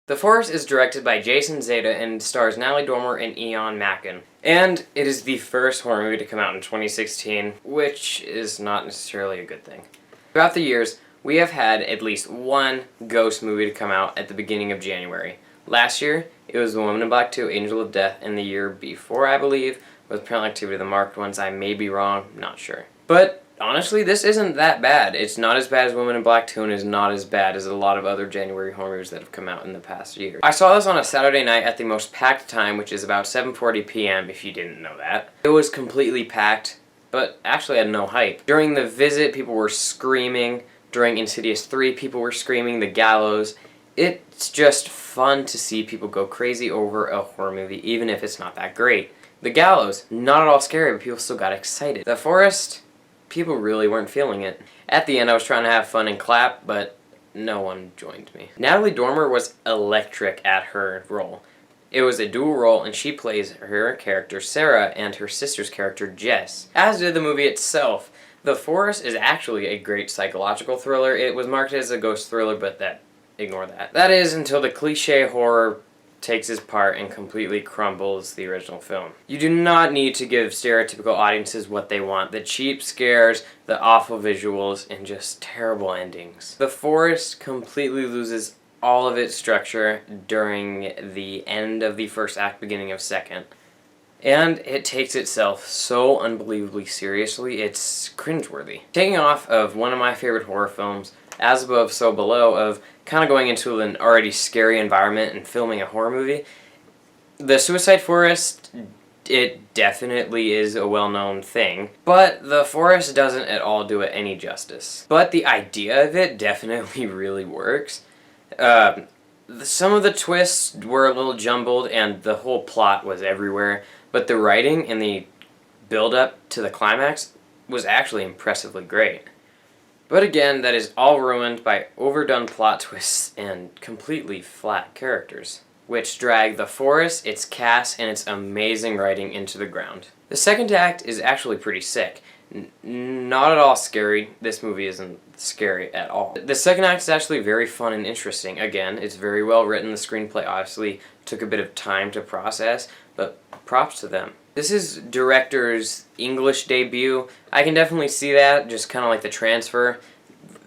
The Forest is directed by Jason Zeta and stars Natalie Dormer and Ian Mackin. And it is the first horror movie to come out in 2016, which is not necessarily a good thing. Throughout the years, we have had at least one ghost movie to come out at the beginning of January. Last year, it was The Woman in Black 2, Angel of Death, and the year before, I believe, was Paranormal Activity, the marked ones. I may be wrong, not sure. But honestly, this isn't that bad. It's not as bad as Woman in Black 2 and is not as bad as a lot of other January horror movies that have come out in the past year. I saw this on a Saturday night at the most packed time, which is about 7:40 p.m. if you didn't know that. It was completely packed, but actually had no hype. During The Visit, people were screaming. During Insidious 3, people were screaming. The Gallows. It's just fun to see people go crazy over a horror movie, even if it's not that great. The Gallows, not at all scary, but people still got excited. The Forest, people really weren't feeling it. At the end, I was trying to have fun and clap, but no one joined me. Natalie Dormer was electric at her role. It was a dual role, and she plays her character Sarah and her sister's character Jess, as did the movie itself. The Forest is actually a great psychological thriller. It was marketed as a ghost thriller, but ignore that. That is until the cliche horror takes its part and completely crumbles the original film. You do not need to give stereotypical audiences what they want. The cheap scares, the awful visuals, and just terrible endings. The Forest completely loses all of its structure during the end of the first act, beginning of second. And it takes itself so unbelievably seriously, it's cringeworthy. Taking off of one of my favorite horror films, As Above, So Below, of kind of going into an already scary environment and filming a horror movie, The Suicide Forest, it definitely is a well-known thing, but The Forest doesn't at all do it any justice. But the idea of it definitely really works. Some of the twists were a little jumbled and the whole plot was everywhere, but the writing and the build-up to the climax was actually impressively great. But again, that is all ruined by overdone plot twists and completely flat characters, which drag The Forest, its cast, and its amazing writing into the ground. The second act is actually pretty sick. Not at all scary. This movie isn't scary at all. The second act is actually very fun and interesting. Again, it's very well written. The screenplay obviously took a bit of time to process, but props to them. This is director's English debut. I can definitely see that, just kind of like the transfer.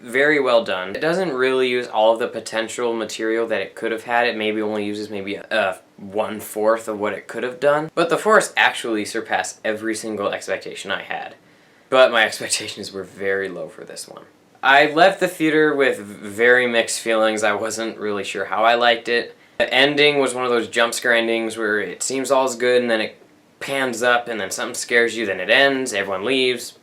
Very well done. It doesn't really use all of the potential material that it could have had. It maybe only uses maybe 1/4 of what it could have done. But The Forest actually surpassed every single expectation I had. But my expectations were very low for this one. I left the theater with very mixed feelings. I wasn't really sure how I liked it. The ending was one of those jump scare endings where it seems all's good and then it pans up and then something scares you, then it ends, everyone leaves.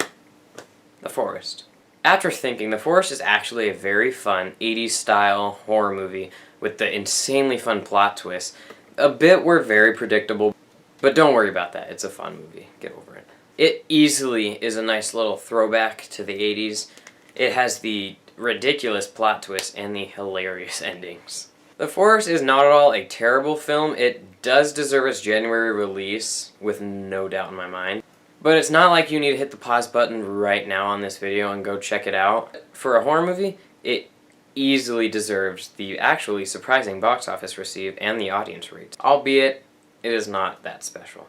The Forest. After thinking, The Forest is actually a very fun 80s style horror movie with the insanely fun plot twists. A bit were very predictable, but don't worry about that. It's a fun movie. Get over it. It easily is a nice little throwback to the 80s. It has the ridiculous plot twists and the hilarious endings. The Forest is not at all a terrible film. It does deserve its January release, with no doubt in my mind. But it's not like you need to hit the pause button right now on this video and go check it out. For a horror movie, it easily deserves the actually surprising box office receive and the audience rates, albeit it is not that special.